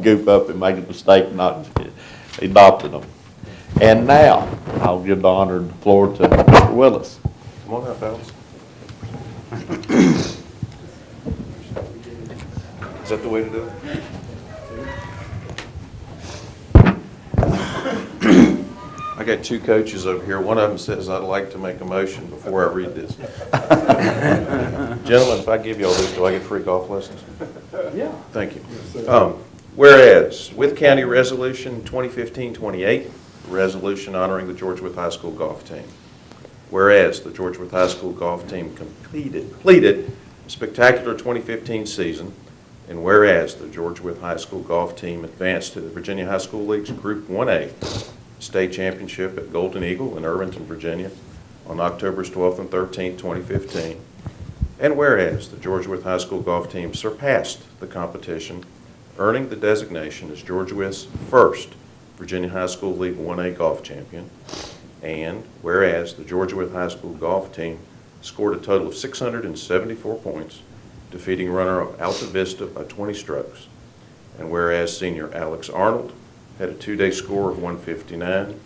goof up and make a mistake and not adopted them. And now, I'll give the honor and the floor to Mr. Willis. Come on up, fellas. Is that the way to do it? I got two coaches over here. One of them says I'd like to make a motion before I read this. Gentlemen, if I give you all this, do I get free golf lessons? Yeah. Thank you. Whereas, Wythe County Resolution 2015-28, resolution honoring the George Wythe High School golf team. Whereas, the George Wythe High School golf team completed a spectacular 2015 season, and whereas the George Wythe High School golf team advanced to the Virginia High School League's Group 1A state championship at Golden Eagle in Irvington, Virginia on October 12th and 13th, 2015. And whereas the George Wythe High School golf team surpassed the competition, earning the designation as George Wythe's first Virginia High School League 1A golf champion. And whereas the George Wythe High School golf team scored a total of 674 points, defeating runner-up Alta Vista by 20 strokes. And whereas senior Alex Arnold had a two-day score of 159,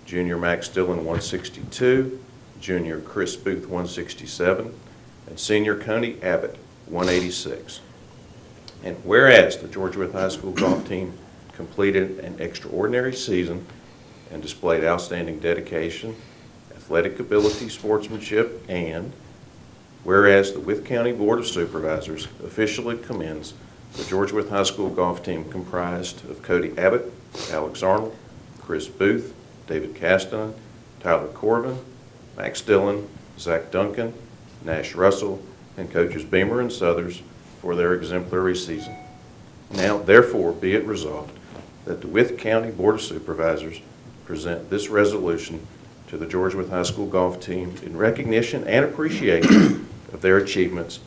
junior Max Dillon 162, junior Chris Booth 167, and senior Coney Abbott 186. And whereas the George Wythe High School golf team completed an extraordinary season and displayed outstanding dedication, athletic ability, sportsmanship, and whereas the Wythe County Board of Supervisors officially commends the George Wythe High School golf team comprised of Cody Abbott, Alex Arnold, Chris Booth, David Castanon, Tyler Corbin, Max Dillon, Zach Duncan, Nash Russell, and coaches Beamer and Southers for their exemplary season. Now, therefore, be it resolved that the Wythe County Board of Supervisors present this resolution to the George Wythe High School golf team in recognition and appreciation of their achievements,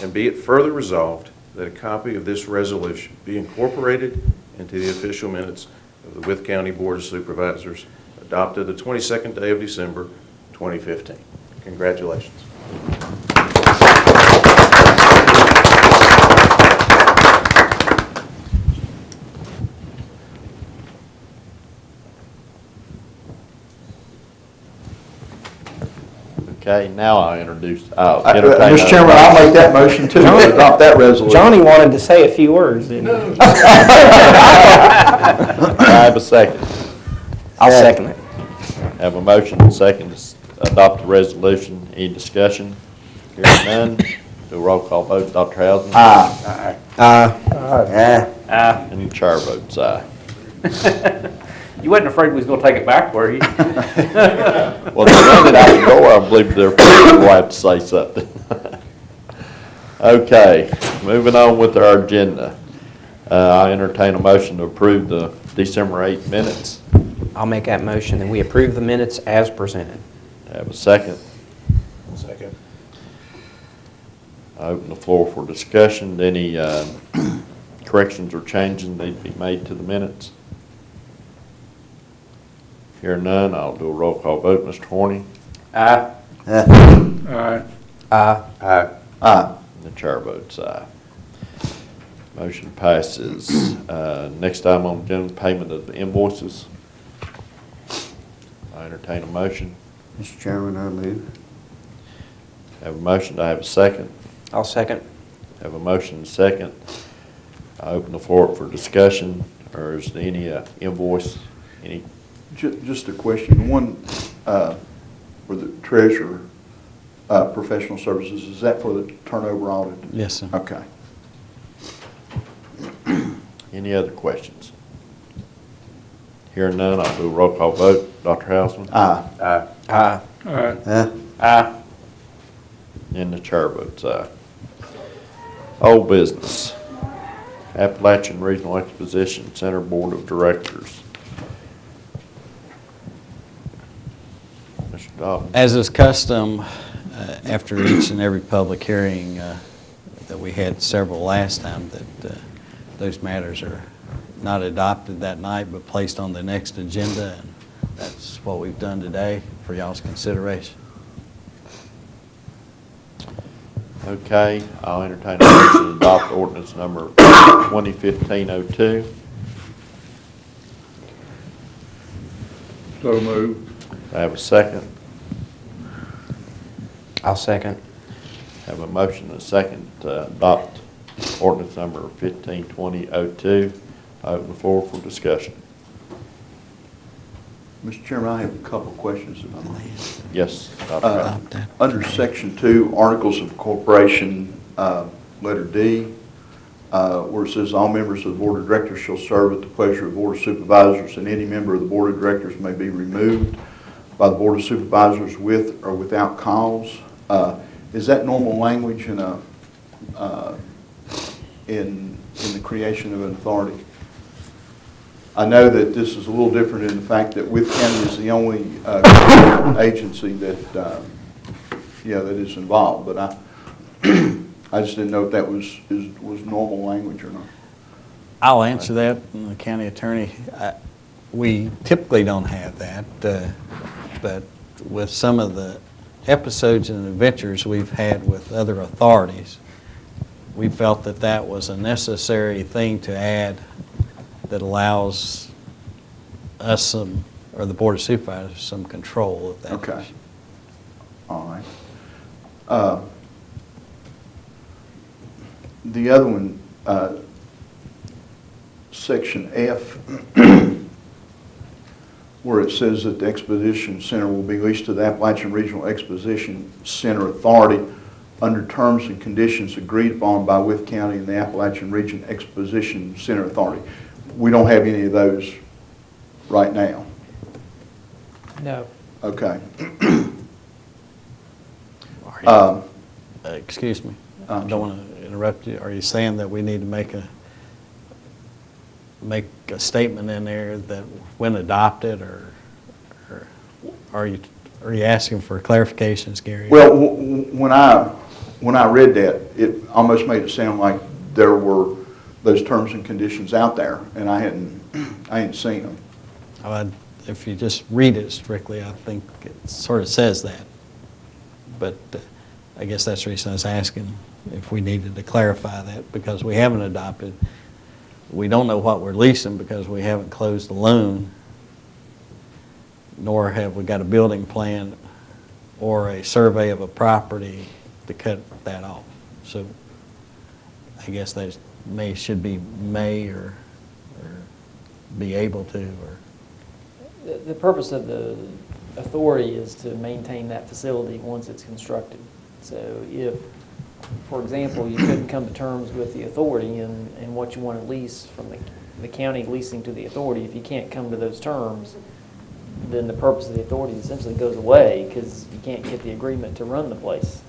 and be it further resolved that a copy of this resolution be incorporated into the official minutes of the Wythe County Board of Supervisors adopted the 22nd day of December, 2015. Congratulations. Okay, now I'll entertain. Mr. Chairman, I'll make that motion too, to adopt that resolution. Johnny wanted to say a few words, didn't he? I have a second. I'll second it. Have a motion and second to adopt the resolution. Any discussion? Hearing none, do a roll call vote. Dr. Housen? Aye. Aye. And the chair votes aye. You wasn't afraid we was going to take it back, were you? Well, they run it out the door. I believe they're going to have to say something. Okay, moving on with our agenda. I entertain a motion to approve the December 8th minutes. I'll make that motion, and we approve the minutes as presented. Have a second. Second. I open the floor for discussion. Any corrections or changes need to be made to the minutes? Hear none, I'll do a roll call vote. Mr. Horny? Aye. Aye. Aye. Aye. Aye. And the chair votes aye. Motion passes. Next item on the agenda, payment of the invoices. I entertain a motion. Mr. Chairman, I move. Have a motion, do I have a second? I'll second. Have a motion and a second. I open the floor for discussion, or is there any invoice, any? Just a question. One, for the treasurer, professional services, is that for the turnover audit? Yes, sir. Okay. Any other questions? Hearing none, I'll do a roll call vote. Dr. Houseman? Aye. Aye. Aye. Aye. Aye. And the chair votes aye. Old business. Appalachian Regional Exposition Center Board of Directors. Mr. Dobbins. As is custom, after each and every public hearing that we had several last time, that those matters are not adopted that night but placed on the next agenda, and that's what we've done today for y'all's consideration. Okay, I'll entertain a motion to adopt ordinance number 2015-02, So moved. I have a second. I'll second. Have a motion and a second to adopt ordinance number 152002. Open the floor for discussion. Mr. Chairman, I have a couple of questions if I may. Yes, Dr. Hutton. Under Section 2, Articles of Corporation, letter D, where it says, "All members of the Board of Directors shall serve at the pleasure of the Board of Supervisors, and any member of the Board of Directors may be removed by the Board of Supervisors with or without cause." Is that normal language in the creation of an authority? I know that this is a little different in the fact that Wythe County is the only agency that, that is involved, but I just didn't know if that was normal language or not. I'll answer that, and the county attorney. We typically don't have that, but with some of the episodes and adventures we've had with other authorities, we felt that that was a necessary thing to add that allows us some, or the Board of Supervisors, some control of that. Okay. issue. All right. The other one, Section F, where it says that the Exposition Center will be leased to the Appalachian Regional Exposition Center Authority under terms and conditions agreed upon by Wythe County and the Appalachian Region Exposition Center Authority. We don't have any of those right now. No. Okay. Excuse me, I don't want to interrupt you. Are you saying that we need to make a statement in there that when adopted, or are you asking for clarifications, Gary? Well, when I read that, it almost made it sound like there were those terms and conditions out there, and I hadn't seen them. If you just read it strictly, I think it sort of says that. But I guess that's the reason I was asking if we needed to clarify that, because we haven't adopted. We don't know what we're leasing because we haven't closed the loan, nor have we got a building plan or a survey of a property to cut that off. So I guess that should be may or be able to, or. The purpose of the authority is to maintain that facility once it's constructed. So if, for example, you couldn't come to terms with the authority and what you want to lease from the county leasing to the authority, if you can't come to those terms, then the purpose of the authority essentially goes away because you can't get the agreement to run the place,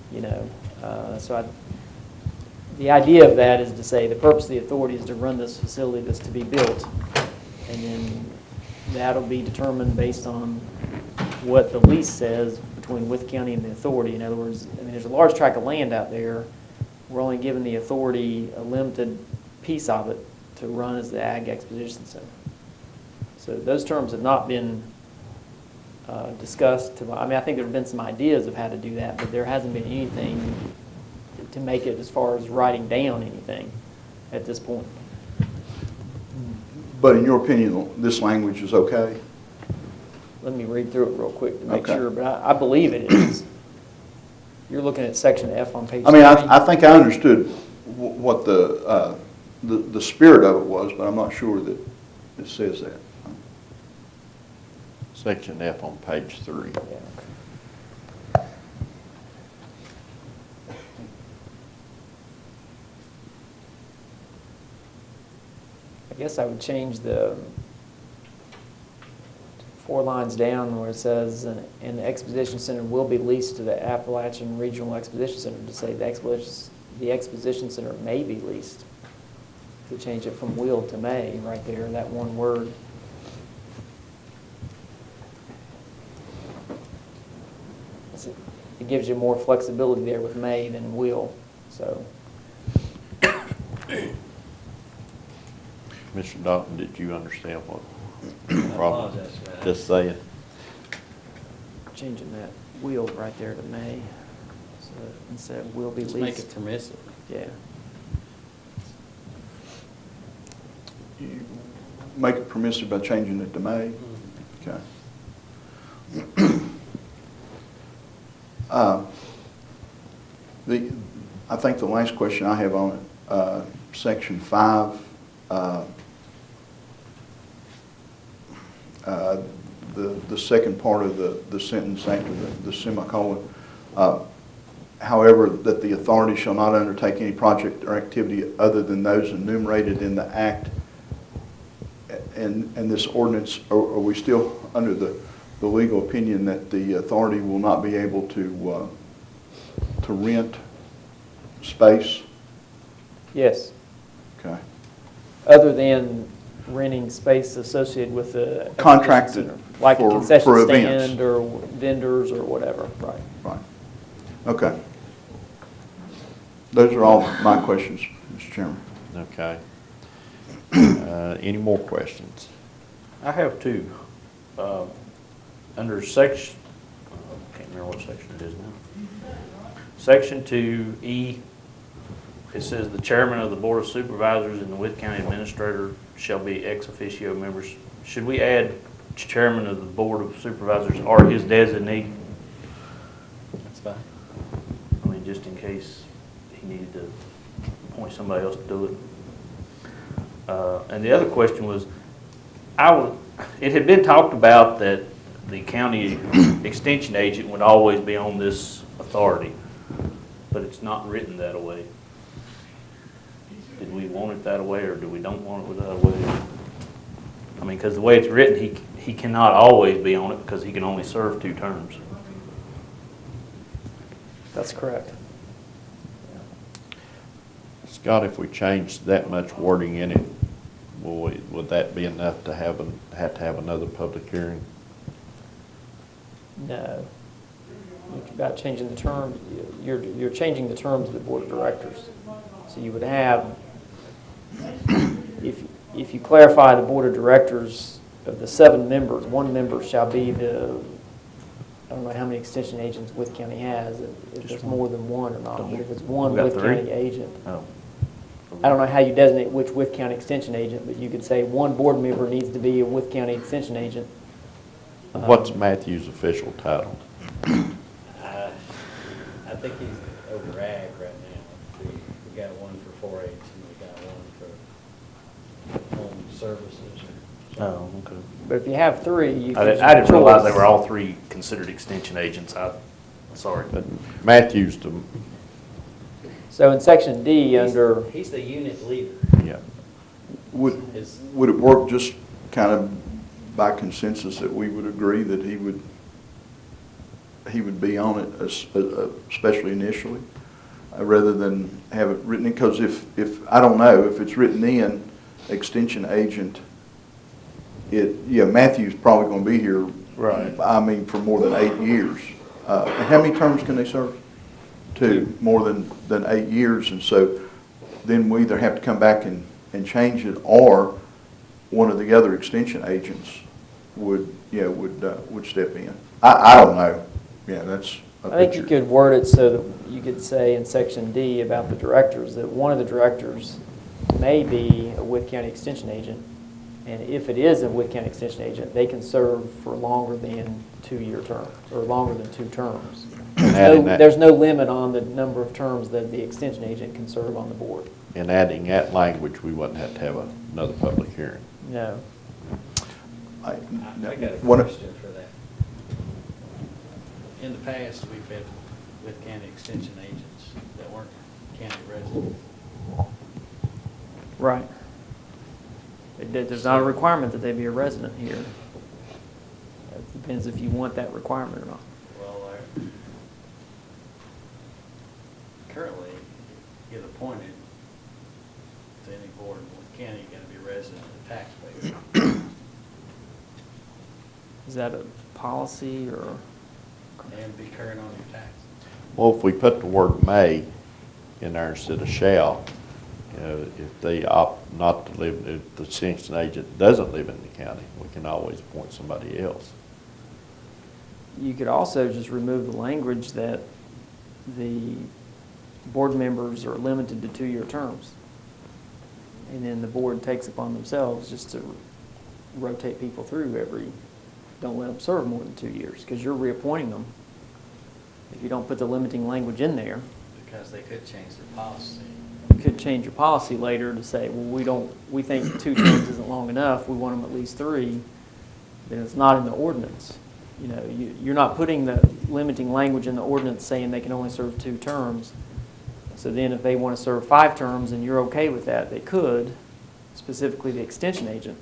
the idea of that is to say the purpose of the authority is to run this facility that's to be built, and then that'll be determined based on what the lease says between Wythe County and the authority. In other words, there's a large tract of land out there. We're only giving the authority a limited piece of it to run as the Ag Exposition Center. So those terms have not been discussed. I think there have been some ideas of how to do that, but there hasn't been anything to make it as far as writing down anything at this point. But in your opinion, this language is okay? Let me read through it real quick to make Okay. sure, but I believe it is. You're looking at section F on page 3. I think I understood what the spirit of it was, but I'm not sure that it says that. Section F on page 3. Yeah, okay. I guess I would change the 4 lines down where it says, and the exposition center will be leased to the Appalachian Regional Exposition Center, to say the exposition center may be leased. To change it from will to may, right there, that one word. It gives you more flexibility there with may than will, so. Mr. Dalton, did you understand what the problem just saying? Changing that will right there to may, so instead of will be leased. Just make it permissive. Yeah. You make it permissive by changing it to may? Okay. I think the last question I have on it, section 5, the second part of the sentence after the semicolon, however, that the authority shall not undertake any project or activity other than those enumerated in the act and this ordinance, are we still under the legal opinion that the authority will not be able to rent space? Yes, Okay. other than renting space associated with the. Contracted exhibition center, like a for concession events. stand or vendors or whatever, right. Right. Okay. Those are all my questions, Mr. Chairman. Okay. Any more questions? I have two. Under section, can't remember what section it is now. Section 2E, it says the chairman of the Board of Supervisors and the Wythe County Administrator shall be ex officio members. Should we add chairman of the Board of Supervisors or his designee? That's fine. I mean, just in case he needed to appoint somebody else to do it. And the other question was, it had been talked about that the county extension agent would always be on this authority, but it's not written that way. Did we want it that way, or do we don't want it that way? I mean, because the way it's written, he cannot always be on it because he can only serve 2 terms. That's correct. Scott, if we change that much wording in it, would that be enough to have another public hearing? No. It's about changing the terms, you're changing the terms of the board of directors. So you would have, if you clarify the board of directors of the 7 members, 1 member shall be I don't know how many extension agents Wythe County has, if there's more than 1 or not, but if it's 1 We got Wythe 3? County agent. Oh. I don't know how you designate which Wythe County extension agent, but you could say 1 board member needs to be a Wythe County extension agent. What's Matthew's official title? I think he's over ag right now. We got one for 4-H and we got one for home services or something. Oh, okay. But if you have 3, you I can. didn't realize they were all 3 considered extension agents. Sorry. But Matthew's the, So in section D, under, He's the unit leader. yeah. Would it work just kind of by consensus that we would agree that he would be on it, especially initially, rather than have it written in? Because if I don't know, if it's written in extension agent, Matthew's probably going to be here. Right. I mean, for more than 8 years. And how many terms can they serve? 2, more than 8 years. And so then we either have to come back and change it, or one of the other extension agents would step in. I don't know. Yeah, that's a I think you picture. could word it so that you could say in section D about the directors, that one of the directors may be a Wythe County extension agent. And if it is a Wythe County extension agent, they can serve for longer than 2-year terms, or longer than 2 terms. There's no limit on the number of terms that the extension agent can serve on the board. In adding that language, we wouldn't have to have another public hearing. No. I got a One- question for that. In the past, we've had Wythe County extension agents that weren't county residents. Right. There's not a requirement that they be a resident here. It depends if you want that requirement or not. Well, currently, get appointed to any board in Wythe County, you gotta be a resident and a taxpayer. Is that a policy or? And be current on your taxes. Well, if we put the word may in there instead of shall, if they opt not to live, if the extension agent doesn't live in the county, we can always appoint somebody else. You could also just remove the language that the board members are limited to 2-year terms. And then the board takes upon themselves just to rotate people through don't let them serve more than 2 years, because you're reappointing them. If you don't put the limiting language in there, Because they could change their policy. you could change your policy later to say, well, we think 2 terms isn't long enough, we want them at least 3, then it's not in the ordinance. You know, you're not putting the limiting language in the ordinance saying they can only serve 2 terms. So then if they want to serve 5 terms and you're okay with that, they could, specifically the extension agent.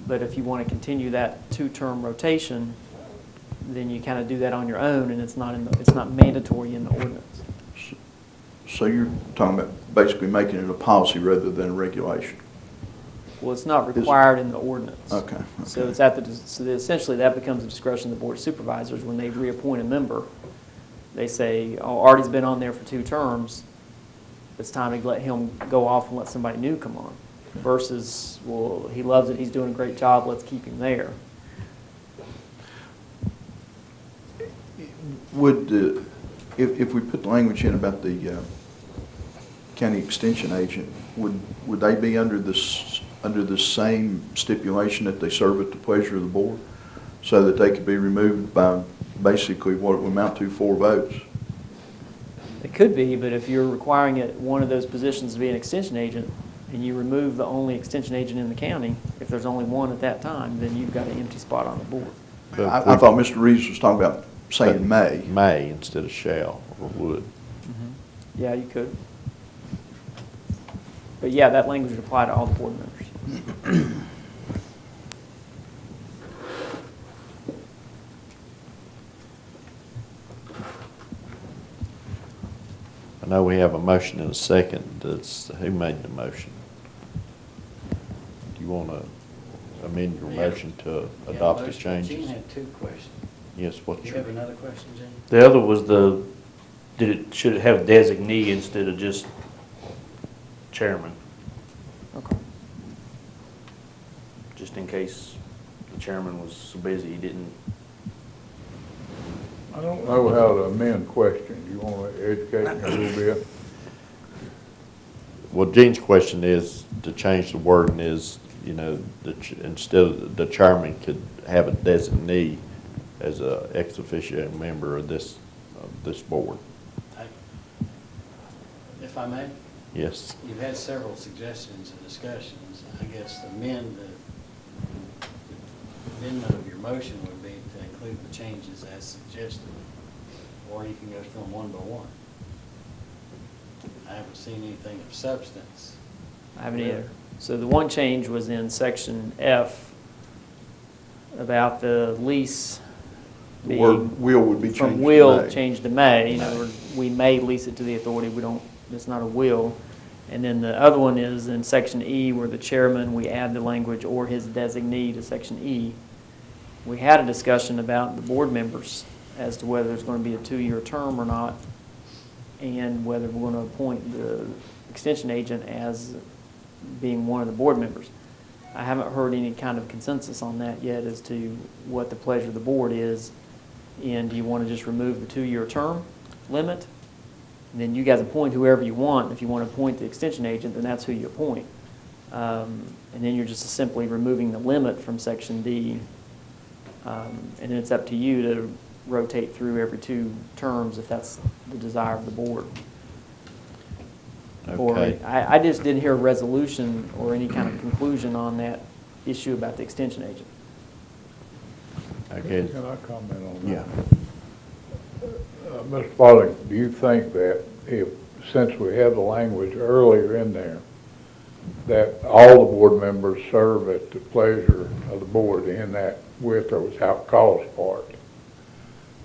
But if you want to continue that 2-term rotation, then you kind of do that on your own, and it's not mandatory in the ordinance. So you're talking about basically making it a policy rather than a regulation? Well, it's not required in the ordinance. Okay. So it's at so essentially that becomes the discretion of the Board of Supervisors when they reappoint a member. They say, oh, Artie's been on there for 2 terms, it's time to let him go off and let somebody new come on. Versus, well, he loves it, he's doing a great job, let's keep him there. Would, if we put the language in about the county extension agent, would they be under the same stipulation that they serve at the pleasure of the board? So that they could be removed by basically what it would amount to 4 votes? It could be, but if you're requiring one of those positions to be an extension agent, and you remove the only extension agent in the county, if there's only one at that time, then you've got an empty spot on the board. I thought Mr. Reeves was talking about saying may. May instead of shall or would. Yeah, you could. But yeah, that language would apply to all the board members. I know we have a motion and a second. Who made the motion? Do you want to amend your motion to adopt the changes? Gene had 2 questions. Yes, Do what's you your? have another question, Gene? The other was should it have designee instead of just chairman? Okay. Just in case the chairman was so busy he didn't. I don't know how to amend questions. You want to educate me a little bit? Well, Gene's question is to change the wording is, you know, instead of the chairman could have a designee as a ex officio member of this board. If I may, Yes. you've had several suggestions and discussions. I guess the amendment of your motion would be to include the changes as suggested, or you can go through them one by one. I haven't seen anything of substance. I haven't either. So the one change was in section F about the lease The word will would be changed to from will may. changed to may. In other words, we may lease it to the authority, it's not a will. And then the other one is in section E where the chairman, we add the language or his designee to section E. We had a discussion about the board members as to whether there's going to be a 2-year term or not, and whether we're going to appoint the extension agent as being one of the board members. I haven't heard any kind of consensus on that yet as to what the pleasure of the board is. And do you want to just remove the 2-year term limit? And then you guys appoint whoever you want. If you want to appoint the extension agent, then that's who you appoint. And then you're just simply removing the limit from section D. And then it's up to you to rotate through every 2 terms if that's the desire of the board. Okay. I just didn't hear a resolution or any kind of conclusion on that issue about the extension agent. Okay. Can I comment on that? Yeah. Mr. Spaulding, do you think that since we have the language earlier in there, that all the board members serve at the pleasure of the board in that with or without cause part?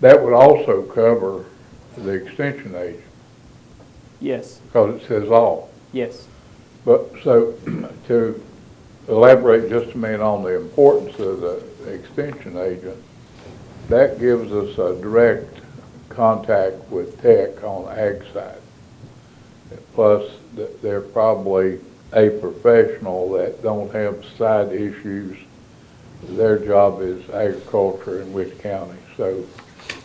That would also cover the extension agent, Yes, because it says all. yes. But so to elaborate just a minute on the importance of the extension agent, that gives us a direct contact with tech on the ag side. Plus, they're probably a professional that don't have side issues. Their job is agriculture in Wythe County. So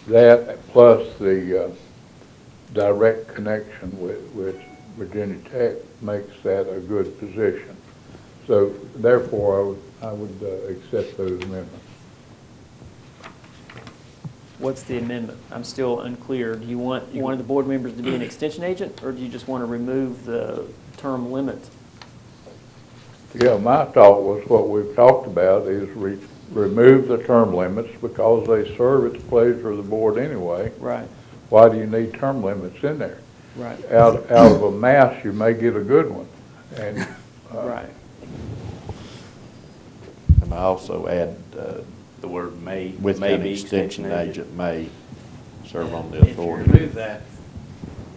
that plus the direct connection with Virginia Tech makes that a good position. So therefore, I would accept those amendments. what's the amendment? I'm still unclear. Do you want one of the board members to be an extension agent, or do you just want to remove the term limit? Yeah, my thought was what we've talked about is remove the term limits because they serve at the pleasure of the board anyway. Right, Why do you need term limits in there? right, Out of a mass, you may get a good one. And right. And I also add, The word may, with may an be extension agent may serve on the If you authority. remove that,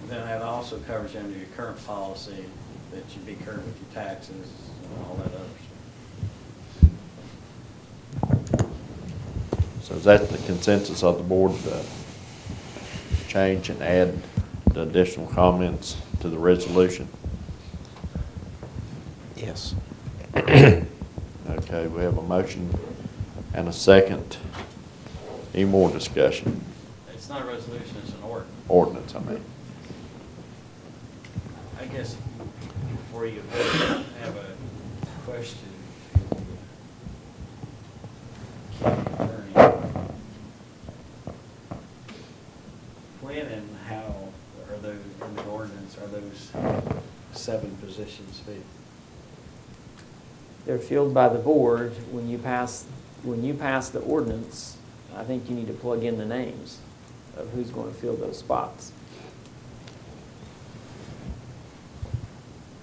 then that also covers under your current policy that you be current with your taxes and all that other stuff. So is that the consensus of the board to change and add the additional comments to the resolution? Yes. Okay, we have a motion and a second. Any more discussion? It's not a resolution, it's an ordinance. Ordinance, I mean. I guess before you vote, I have a question. When and how are those, in the ordinance, are those 7 positions filled? They're filled by the board. When you pass the ordinance, I think you need to plug in the names of who's going to fill those spots.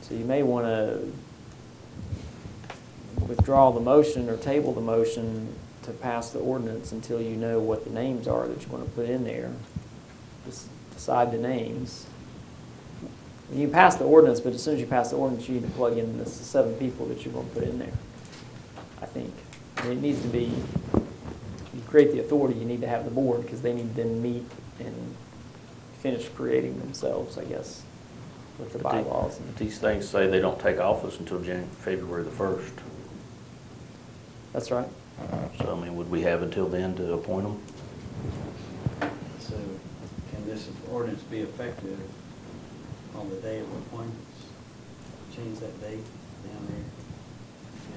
So you may want to withdraw the motion or table the motion to pass the ordinance until you know what the names are that you're going to put in there. Just decide the names. You pass the ordinance, but as soon as you pass the ordinance, you need to plug in the 7 people that you're going to put in there, I think. And it needs to be, you create the authority, you need to have the board, because they need to then meet and finish creating themselves, I guess, with the bylaws. But these things say they don't take office until February the 1st. That's right. So, I mean, would we have until then to appoint them? So can this ordinance be effective on the day of appointments? Change that date down there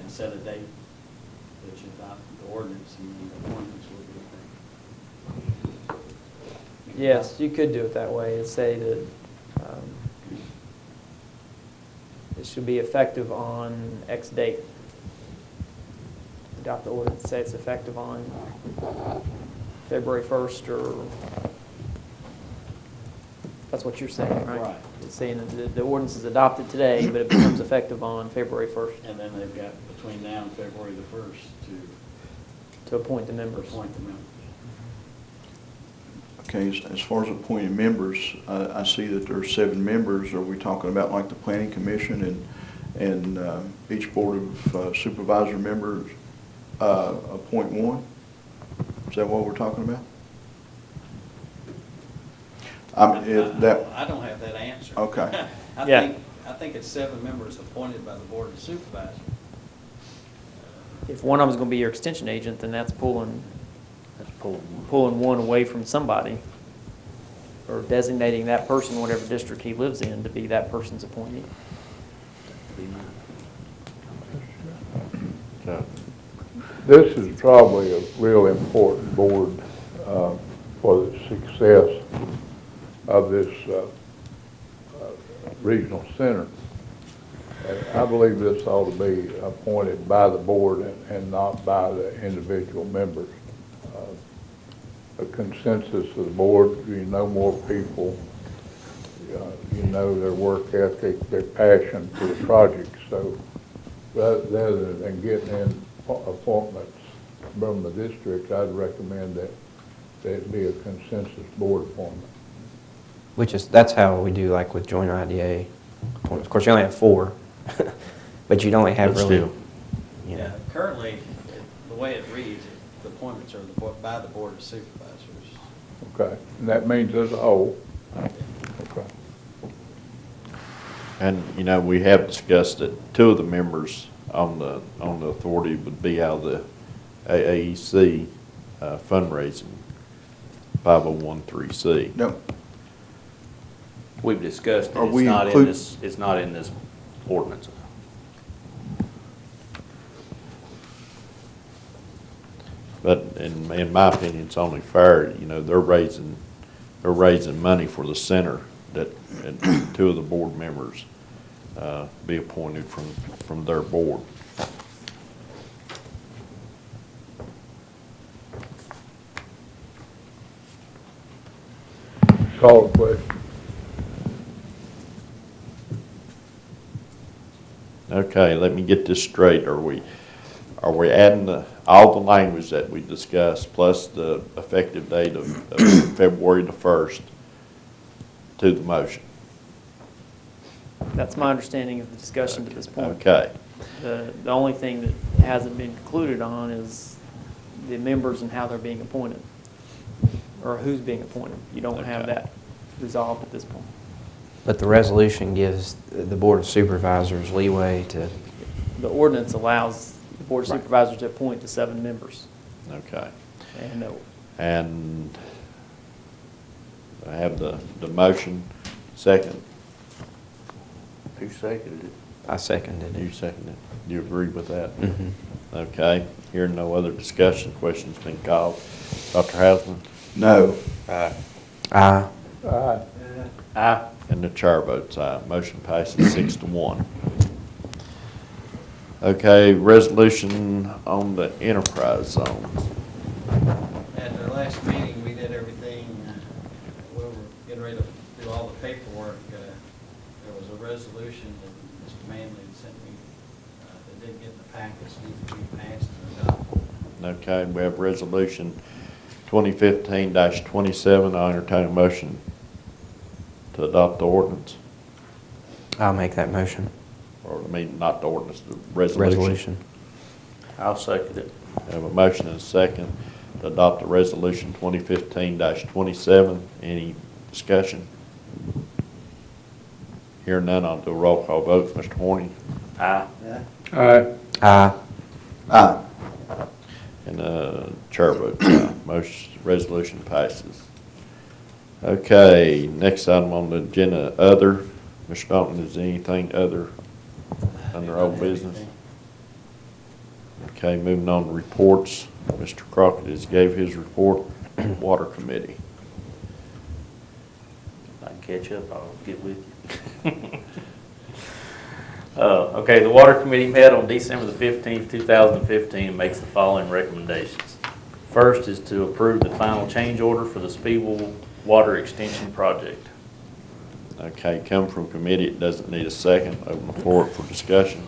and set a date that you adopt the ordinance and the appointments will be effective. Yes, you could do it that way and say that it should be effective on X date. Adopt the ordinance, say it's effective on February 1st, or that's what you're saying, right? Right. It's saying that the ordinance is adopted today, but it becomes effective on February 1st And then they've got between now and February the 1st to appoint the to members. appoint the members. Okay, as far as appointing members, I see that there are 7 members. Are we talking about like the planning commission and each board of supervisor members appoint one? Is that what we're talking about? I don't have that answer. Okay. Yeah. I think it's 7 members appointed by the board of supervisors. If one of them is going to be your extension agent, then that's pulling That's pulled. one away from somebody, or designating that person, whatever district he lives in, to be that person's appointee. Okay. this is probably a real important board for the success of this regional center. And I believe this ought to be appointed by the board and not by the individual members. A consensus of the board, you know more people, you know their work ethic, their passion for the project. So rather than getting in appointments from the district, I'd recommend that it be a consensus board appointment. That's how we do like with joint IDA. Of course, you only have 4, but you'd only have But really, still. you know. Currently, the way it reads, the appointments are by the board of supervisors. Okay, and that means as a whole. Okay. And, you know, we have discussed that 2 of the members on the authority would be out of the AAEC fundraising 5013C. No, We've discussed it. Are It's we not in include- this, it's not in this ordinance. But in my opinion, it's only fair, you know, they're raising money for the center that, and two of the board members, be appointed from their board. Call the question. Okay, let me get this straight. Are we adding all the language that we discussed, plus the effective date of February the 1st to the motion? That's my understanding of the discussion to this point. Okay, The only thing that hasn't been concluded on is the members and how they're being appointed, or who's being appointed. You don't have Okay. that resolved at this point. But the resolution gives the Board of Supervisors leeway to, The ordinance allows the Board of Right. Supervisors to appoint to 7 members. okay. And And I have the motion, second. Who seconded it? I seconded You it. seconded it. Do you agree with that? Mhm. Okay, hearing no other discussion, question's been called. Dr. Hausman? No. Aye. Aye. Aye. And the chair votes aye. Motion passes 6-1. Okay, resolution on the enterprise zones. At our last meeting, we did everything, we were getting ready to do all the paperwork. There was a resolution that Mr. Manley had sent me that didn't get in the packets, needs to be passed and adopted. Okay, we have resolution 2015-27. I'll entertain a motion to adopt the ordinance, I'll make that motion. or I mean, not the ordinance, the resolution. Resolution. I'll second it. We have a motion and a second to adopt the resolution 2015-27. Any discussion? Hearing none, I'll do a roll call vote. Mr. Horny? Aye. Aye. Aye. Aye. And chair votes aye. Motion, resolution passes. Okay, next item on the agenda, other. Mr. Dalton, is there anything other under old business? Okay, moving on to reports. Mr. Crockett has gave his report. Water Committee. If I can catch up, I'll get with you. Okay, the Water Committee met on December the 15th, 2015, and makes the following recommendations. First is to approve the final change order for the Speedwell Water Extension Project. Okay, come from committee, it doesn't need a second. Open the floor for discussion.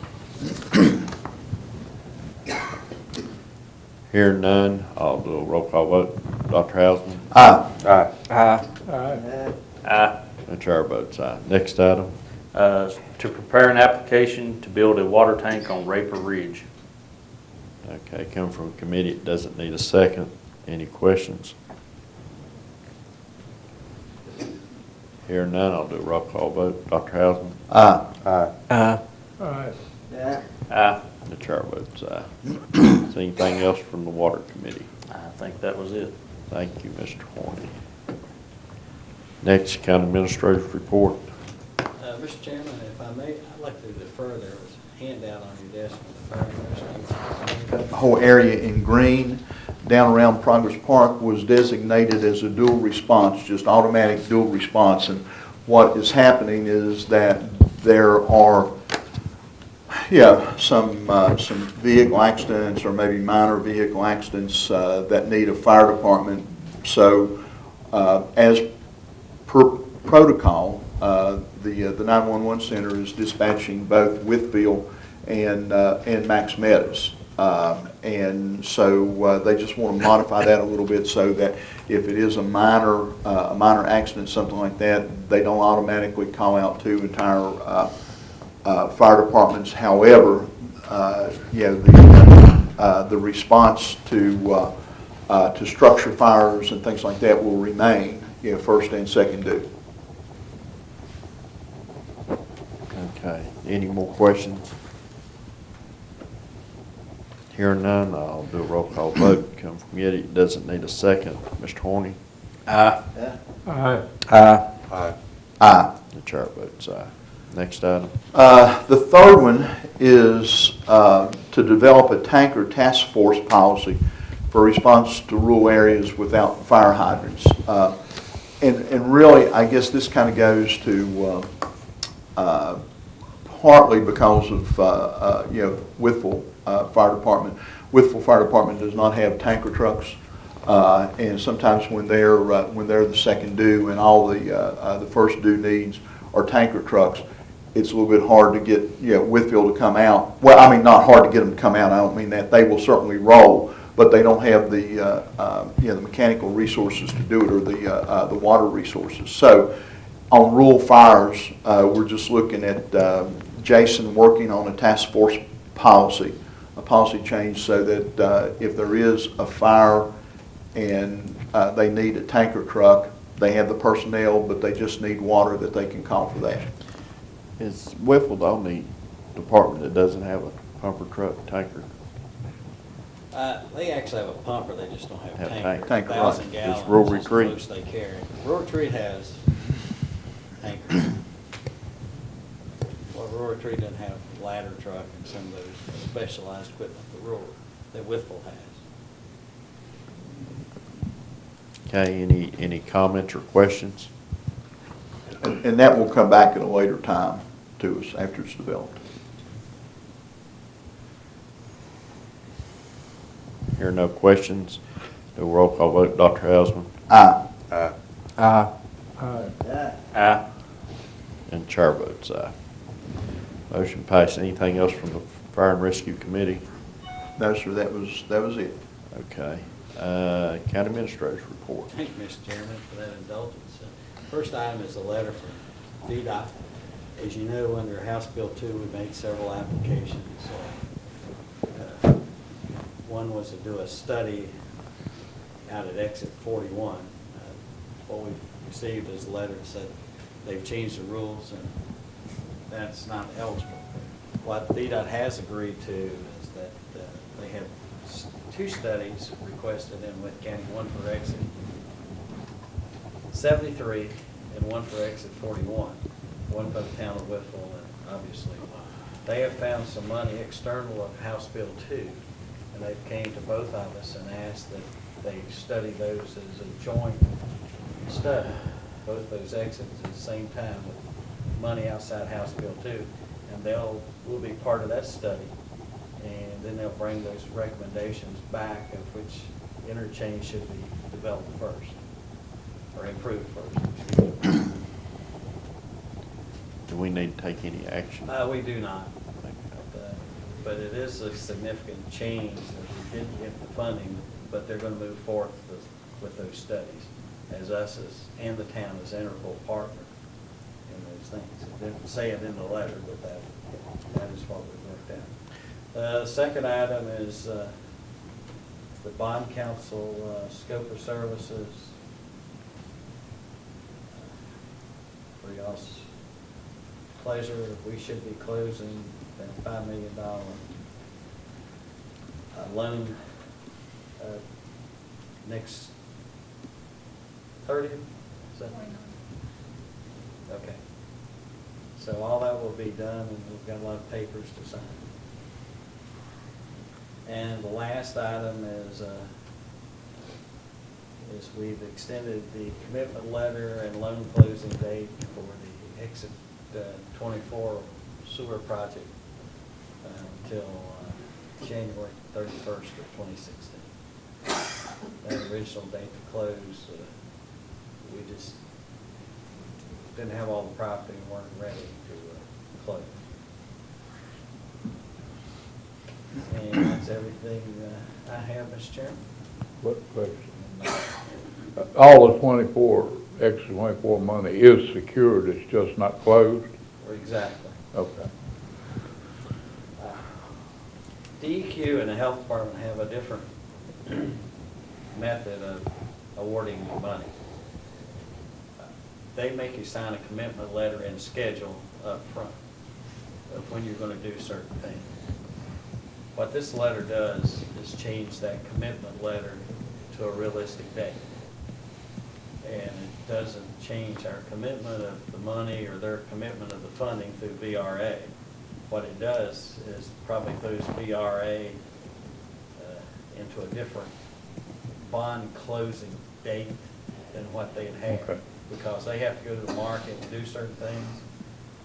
Hearing none, I'll do a roll call vote. Dr. Hausman? Aye. Aye. Aye. Aye. The chair votes aye. Next item. To prepare an application to build a water tank on Raper Ridge. Okay, come from committee, it doesn't need a second. Any questions? Hearing none, I'll do a roll call vote. Dr. Hausman? Aye. Aye. Aye. Aye. The chair votes aye. Is there anything else from the Water Committee? I think that was it. Thank you, Mr. Horny. Next, County Administrator's report. Mr. Chairman, if I may, I'd like to defer, there was a handout on your desk with the fire rescue. The whole area in green down around Progress Park was designated as a dual response, just automatic dual response. And what is happening is that there are, some vehicle accidents or maybe minor vehicle accidents that need a fire department. So as per protocol, the 911 center is dispatching both Wytheville and Max Meadows. And so they just want to modify that a little bit so that if it is a minor accident, something like that, they don't automatically call out two entire fire departments. However, the response to structure fires and things like that will remain, first and second due. Okay, any more questions? Hearing none, I'll do a roll call vote. Come from committee, it doesn't need a second. Mr. Horny? Aye. Aye. Aye. Aye. The chair votes aye. Next item. The third one is to develop a tanker task force policy for response to rural areas without fire hydrants. And really, I guess this kind of goes to partly because of, Wytheville Fire Department. Wytheville Fire Department does not have tanker trucks. And sometimes when they're the second due and all the first due needs are tanker trucks, it's a little bit hard to get, Wytheville to come out. Well, I mean, not hard to get them to come out. I don't mean that. They will certainly roll, but they don't have the mechanical resources to do it, or the water resources. So on rural fires, we're just looking at Jason working on a task force policy, a policy change, so that if there is a fire and they need a tanker truck, they have the personnel, but they just need water, that they can call for that. Is Wytheville the only department that doesn't have a pumper truck tanker? They actually have a pumper, they just don't have Have a tanker. tanker. Tanker, right. 1,000 Just gallons rural is the retreat. most they carry. Rural Retreat has tankers. Well, Rural Retreat doesn't have ladder truck and some of those specialized equipment that Wytheville has. Okay, any comments or questions? And that will come back at a later time to us after it's developed. Here are no questions. Do a roll call vote. Dr. Hausman Aye. Aye. Aye. and chair votes aye. Motion passed. Anything else from the Fire and Rescue Committee? No, sir, that was it. Okay. County Administrator's report. Thank you, Mr. Chairman, for that indulgence. First item is a letter from VDOT. As you know, under House Bill 2, we made several applications. One was to do a study out at exit 41. What we received is a letter that said they've changed the rules and that's not eligible. What VDOT has agreed to is that they have two studies requested in Wythe County, one for exit 73 and one for exit 41, one for the town of Wytheville, and obviously they have found some money external of House Bill 2, and they've came to both of us and asked that they study those as a joint study, both those exits at the same time with money outside House Bill 2, and will be part of that study, and then they'll bring those recommendations back of which interchange should be developed first, or improved first. Do we need to take any action? We do not. But it is a significant change that we didn't get the funding, but they're going to move forward with those studies as us and the town as integral partner in those things. It didn't say it in the letter, but that is what we worked out. The second item is the bond council scope of services. For y'all's pleasure, we should be closing that $5 million loan next 30th? Is that? Okay. So all that will be done, and we've got a lot of papers to sign. And the last item is we've extended the commitment letter and loan closing date for the exit 24 sewer project until January 31st of 2016. That original date to close, we just didn't have all the property and weren't ready to close. And that's everything I have, Mr. Chairman. What question? All the 24, extra 24 money is secured, it's just not closed? Exactly. Okay. DEQ and the health department have a different method of awarding you money. They make you sign a commitment letter and schedule up front of when you're going to do certain things. What this letter does is change that commitment letter to a realistic date. And it doesn't change our commitment of the money or their commitment of the funding through VRA. What it does is probably throws VRA into a different bond closing date than what they'd had. Okay. Because they have to go to the market and do certain things.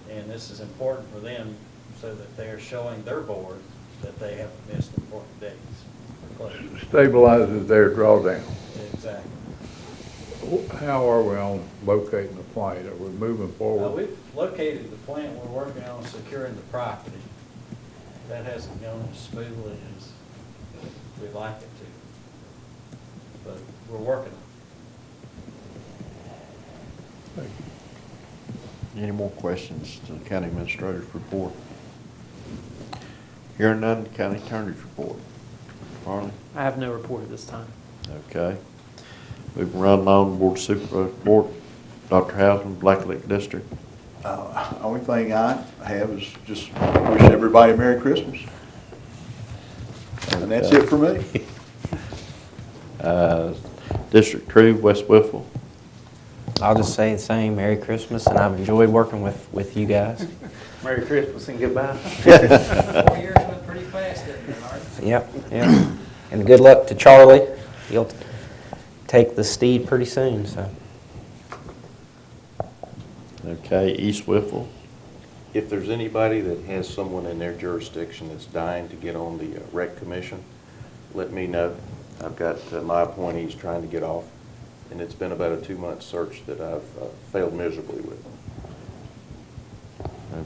And this is important for them so that they're showing their board that they haven't missed important dates for closing. Stabilizes their drawdown. Exactly. How are we on locating the plant? Are we moving forward? We've located the plant, we're working on securing the property. That hasn't gone as smoothly as we'd like it to. But we're working on Thank you. Any more questions to the county administrator's report? Hearing none, the county attorney's report. Harley? I have no report at this time. Okay. We can run along, Board of Supervisors report. Dr. Hausman, Black Lake District. Only thing I have is just wish everybody Merry Christmas. And that's it for me. District 2, West Whiffle. I'll just say the same, Merry Christmas, and I've enjoyed working with you guys. Merry Christmas and goodbye. 4 years went pretty fast, didn't it, Art? Yep, yep. And good luck to Charlie. He'll take the steed pretty soon, so. Okay, East Whiffle. If there's anybody that has someone in their jurisdiction that's dying to get on the rec commission, let me know. I've got my appointees trying to get off, and it's been about a 2-month search that I've failed miserably with.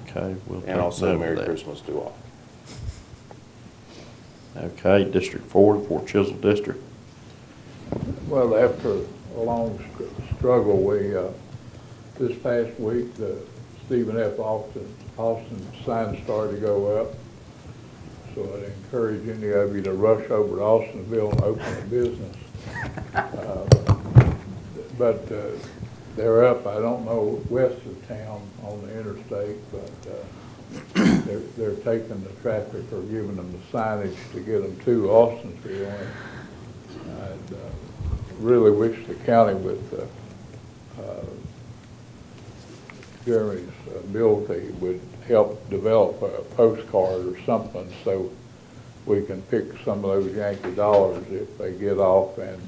Okay, we'll take And also note of Merry that. Christmas to all. Okay, District 4, Fort Chisholm District. Well, after a long struggle, we, this past week, the Stephen F. Austin sign started to go up. So I'd encourage any of you to rush over to Austinville and open a business. But they're up, I don't know, west of town on the interstate, but they're taking the traffic or giving them the signage to get them to Austinville. And I'd really wish the county with Jeremy's ability would help develop a postcard or something so we can pick some of those Yankee dollars if they get off and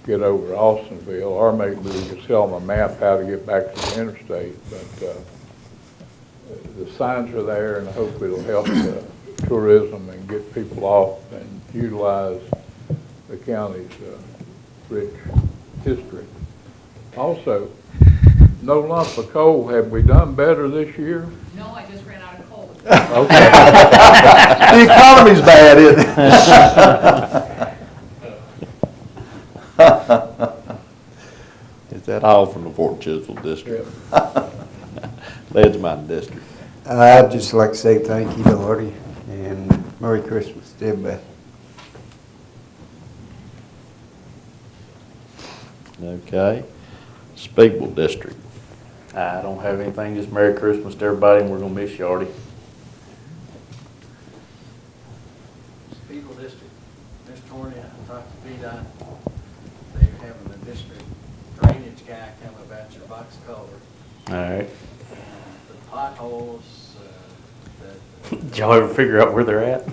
get over to Austinville, or maybe we could sell them a map how to get back to the interstate. But the signs are there, and I hope it'll help tourism and get people off and utilize the county's rich history. Also, no lump of coal. Have we done better this year? No, I just ran out of coal. Okay. The economy's bad, isn't Is that all from the Fort Chisholm District? Ledge Mine District. I'd just like to say thank you to Artie and Merry Christmas to everybody. Okay. Speegle District. I don't have anything, just Merry Christmas to everybody, and we're gonna miss you, Artie. People District, Mr. Torney, I talked to VDOT. They're having the district drainage guy come about your box culvert. All right. The potholes, that, Did y'all ever figure out where they're at?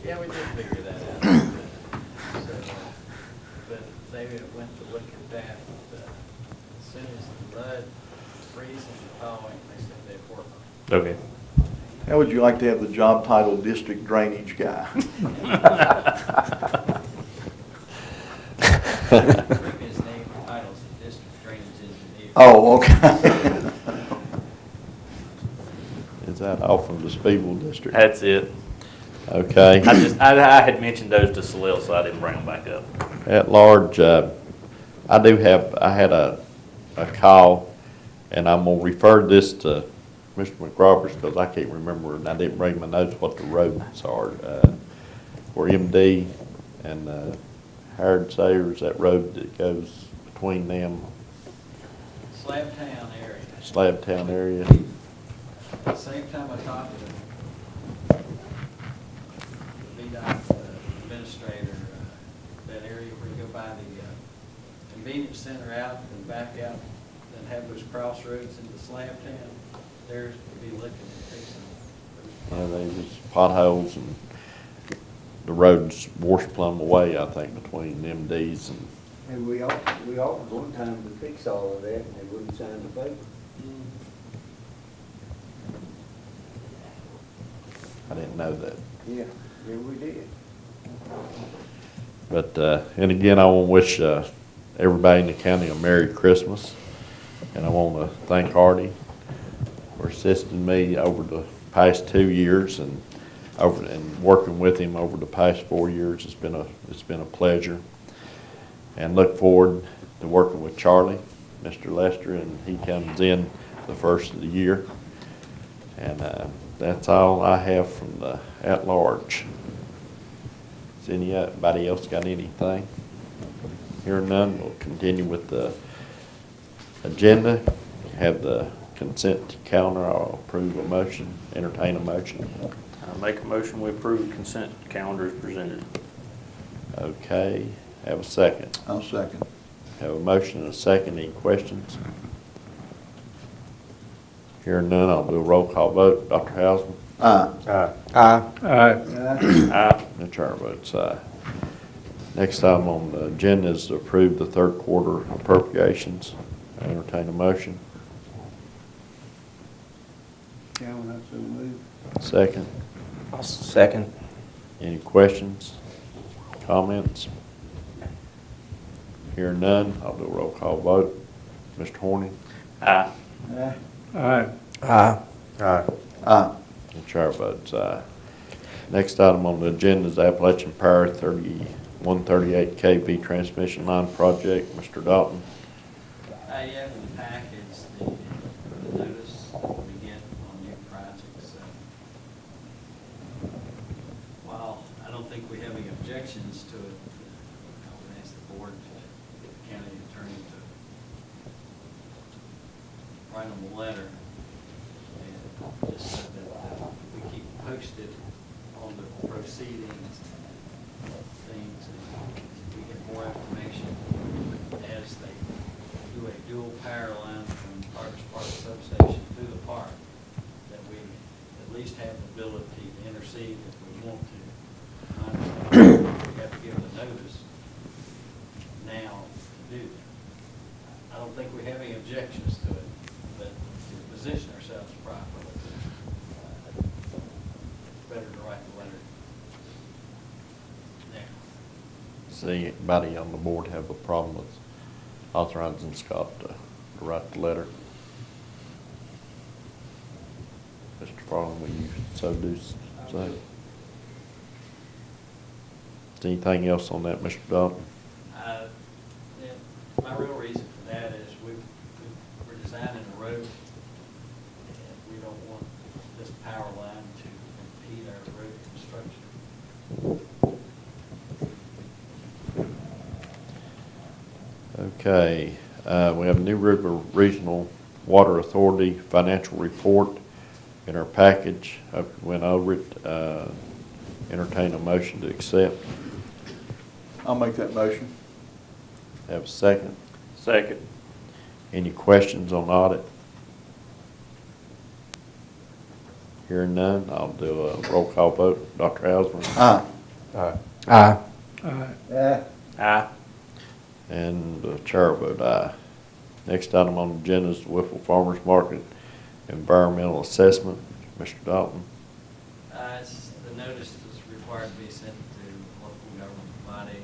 yeah, we did figure that out. But they went to look at that, as soon as the mud freezing and thawing, they said they'd work on it. Okay. How would you like to have the job title district drainage guy? His name titles the district drainage engineer. Oh, okay. Is that all from the Speegle District? That's it. Okay. I had mentioned those to Salil, so I didn't bring them back up. At large, I had a call, and I'm gonna refer this to Mr. McRoberts because I can't remember, and I didn't bring my notes what the roads are. For MD and Howard Sayers, that road that goes between them, Slabtown area. Slabtown area. At the same time I talked to the VDOT administrator, that area where you go by the convenience center out and back out and have those crossroads into Slabtown, there's to be looking at fixing. There was potholes, and the road's washed plumb away, I think, between MDs and, And we offered one time to fix all of that, and they wouldn't sign the paper. I didn't know that. Yeah, we did. But, and again, I want to wish everybody in the county a Merry Christmas. And I want to thank Artie for assisting me over the past 2 years and working with him over the past 4 years. It's been a pleasure. And look forward to working with Charlie, Mr. Lester, and he comes in the first of the year. And that's all I have from the at-large. Does anybody else got anything? Hearing none, we'll continue with the agenda. Have the consent calendar. I'll approve a motion, entertain a motion. I make a motion, we approve consent calendar as presented. Okay, have a second. I'll second. Have a motion and a second. Any questions? Hearing none, I'll do a roll call vote. Dr. Hausman? Aye. Aye. Aye. The chair votes aye. Next item on the agenda is to approve the third quarter appropriations. I entertain a motion. Chairman, I so move. Second. I'll second. Any questions? Comments? Hearing none, I'll do a roll call vote. Mr. Horning? Aye. Aye. Aye. Aye. Aye. Aye. The chair votes aye. Next item on the agenda is Appalachian Power 138 kV transmission line project. Mr. Dalton? You have in the package the notice that we get on new projects. While I don't think we have any objections to it, I would ask the board to get the county attorney to write them a letter and just so that we keep posted on the proceedings, things, and we get more information as they do a dual power line from Parks Park substation to the park, that we at least have the ability to intercede if we want to. I understand we have to give the notice now to do that. I don't think we have any objections to it, but to position ourselves properly, it's better to write the letter now. Does anybody on the board have a problem with authorizing Scott to write the letter? Mr. Farland, will you so do say? Is anything else on that, Mr. Dalton? Yeah, my real reason for that is we're designing a road, and we don't want this power line to impede our road construction. Okay, we have New River Regional Water Authority financial report in our package. I went over it. Entertain a motion to accept. I'll make that motion. Have a second. Second. Any questions on audit? Hearing none, I'll do a roll call vote. Dr. Hausman? Aye. Aye. Aye. Aye. And the chair vote aye. Next item on the agenda is the Whipple Farmers Market Environmental Assessment. Mr. Dalton? The notice is required to be sent to local government body. It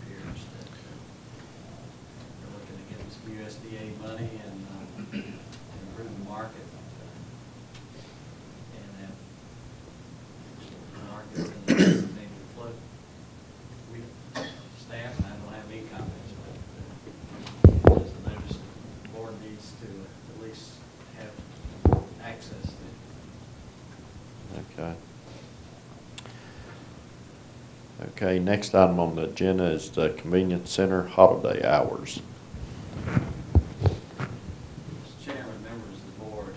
appears that they're looking to get some USDA money and improve the market. And an argument that maybe float. We, staff, and I don't have any comments, but as a notice, the board needs to at least have access to. Okay. Okay, next item on the agenda is the convenience center holiday hours. Mr. Chairman, members of the board,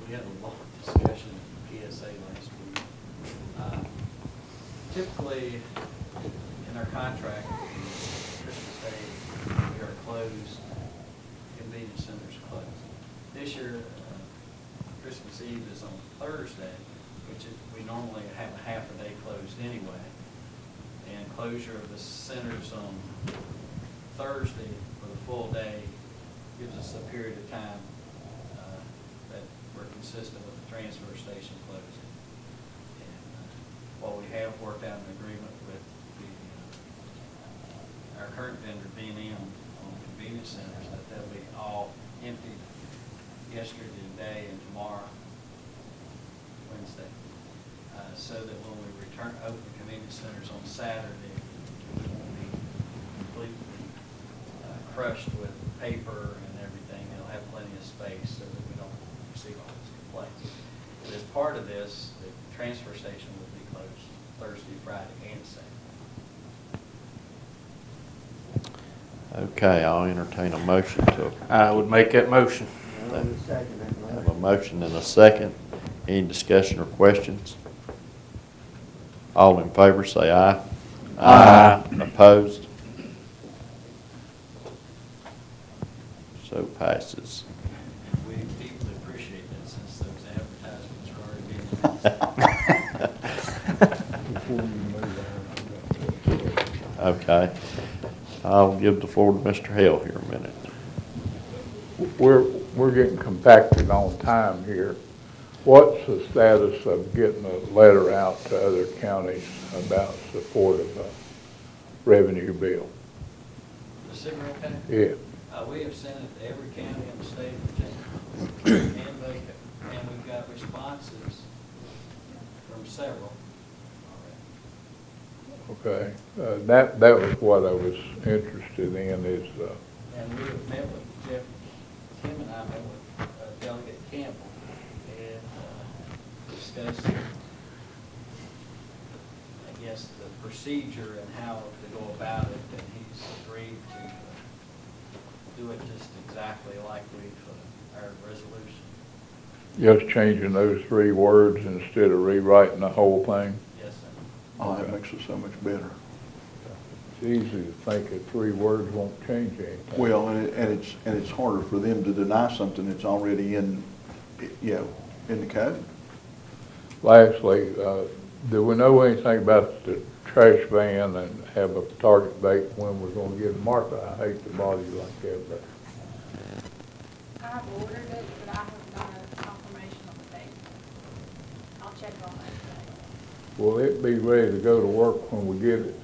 we had a long discussion at PSA last week. Typically, in our contract, Christmas Day, we are closed, convenience centers closed. This year, Christmas Eve is on Thursday, which is, we normally have a half a day closed anyway. And closure of the centers on Thursday for the full day gives us a period of time that we're consistent with the transfer station closing. And while we have worked out an agreement with our current vendor, B&M, on convenience centers, that they'll be all empty yesterday, today, and tomorrow, Wednesday, so that when we return open convenience centers on Saturday, we won't be completely crushed with paper and everything. It'll have plenty of space so that we don't receive all these complaints. But as part of this, the transfer station will be closed Thursday, Friday, and Saturday. Okay, I'll entertain a motion to, I would make that motion. have a motion and a second. Any discussion or questions? All in favor, say aye. Aye. Opposed? So passes. We deeply appreciate that since those advertisements are already being used. Okay. I'll give the floor to Mr. Hale here a minute. We're getting compacted on time here. What's the status of getting a letter out to other counties about support of a revenue bill? The cigarette tax? Yeah. We have sent it to every county in the state of Virginia, and we've got responses from several already. Okay. That was what I was interested in is, And we have met with Jeff, Tim and I met with Delegate Campbell and discussed, I guess, the procedure and how to go about it, and he's agreed to do it just exactly like our resolution. just changing those 3 words instead of rewriting the whole thing. Yes, sir. Oh, that makes it so much better. It's easy to think that 3 words won't change anything. Well, and it's harder for them to deny something that's already in, in the code. Lastly, do we know anything about the trash van and have a target date when we're gonna get it? Martha, I hate to bother you like that, but I've ordered it, but I haven't got a confirmation of the date. I'll check on that today. will it be ready to go to work when we get it?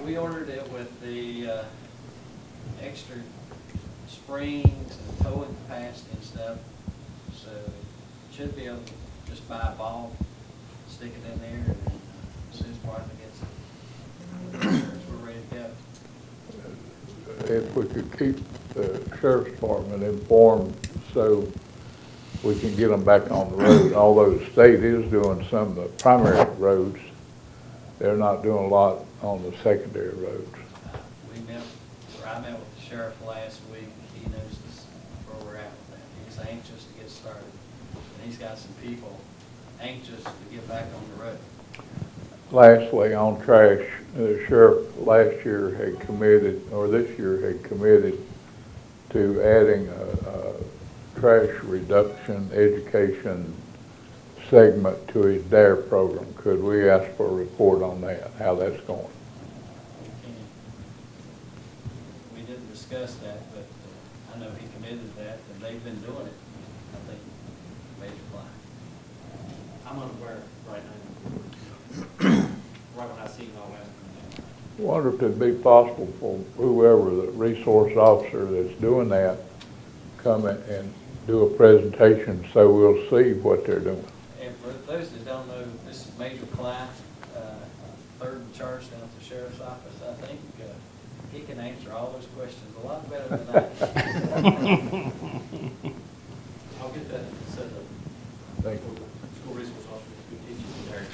We ordered it with the extra springs and towing capacity and stuff, so it should be able to just buy a ball, stick it in there, and as soon as Martha gets it, we're ready to go. If we could keep the sheriff's department informed so we can get them back on the road, although the state is doing some of the primary roads, they're not doing a lot on the secondary roads. I met with the sheriff last week. He knows where we're at with that. He's anxious to get started. And he's got some people anxious to get back on the road. Lastly, on trash, the sheriff last year had committed, or this year had committed to adding a trash reduction education segment to his DARE program. Could we ask for a report on that, how that's going? We didn't discuss that, but I know he committed that, and they've been doing it, I think, Major Clyde. I'm unaware right now. Right when I see it all that. Wonder if it'd be possible for whoever the resource officer that's doing that come in and do a presentation so we'll see what they're doing. And for those that don't know, this is Major Clyde, third in charge down at the sheriff's office. I think he can answer all those questions a lot better than I can. I'll get that set up. Thank you. School resource officer could teach you there.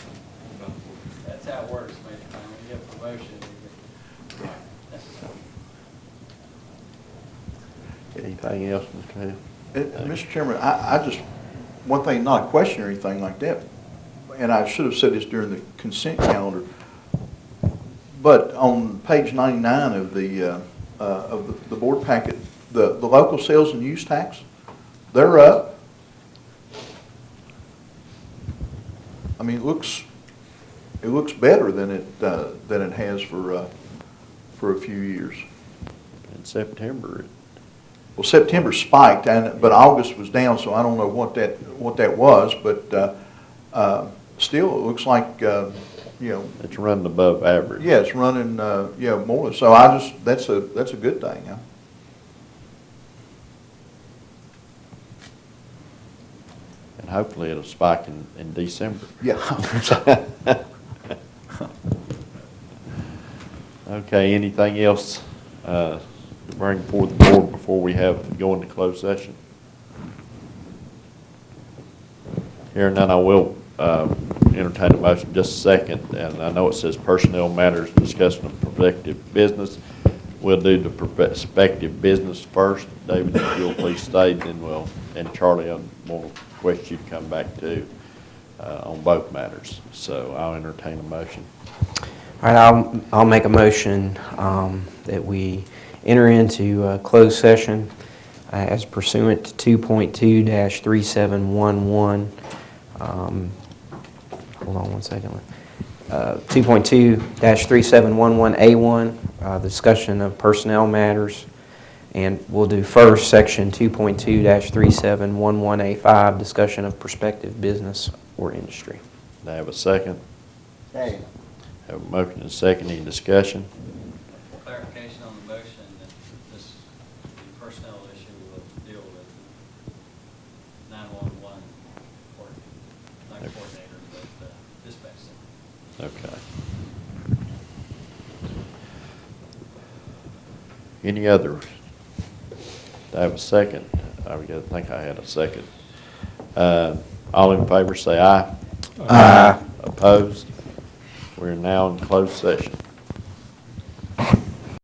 That's how it works, Major Clyde. When you get a promotion, you get, Anything else, Mr. Hale? Mr. Chairman, I just, one thing, not a question or anything like that, and I should have said this during the consent calendar, but on page 99 of the board packet, the local sales and use tax, they're up. mean, it looks better than it has for a few years. In September, Well, September spiked, but August was down, so I don't know what that was, but still, it looks like, you know, it's running above average. yeah, it's running, more, so that's a good thing, huh? And hopefully it'll spike in December. Yeah. Okay, anything else to bring before the board before we go into closed session? Hearing none, I will entertain a motion just a second, and I know it says personnel matters, discussion of prospective business. We'll do the prospective business first. David, if you'll please stay, and Charlie, I will request you to come back too on both matters. So I'll entertain a motion. All right, I'll make a motion that we enter into closed session as pursuant to 2.2-3711. Hold on one second. 2.2-3711A1, discussion of personnel matters. And we'll do first section 2.2-3711A5, discussion of prospective business or industry. Do I have a second? Second. Have a motion and a second. Any discussion? Clarification on the motion that the personnel issue will deal with 911 coordinator, but dispatch center. Okay. Any others? Do I have a second? I think I had a second. All in favor say aye. Aye. Opposed? We're now in closed session.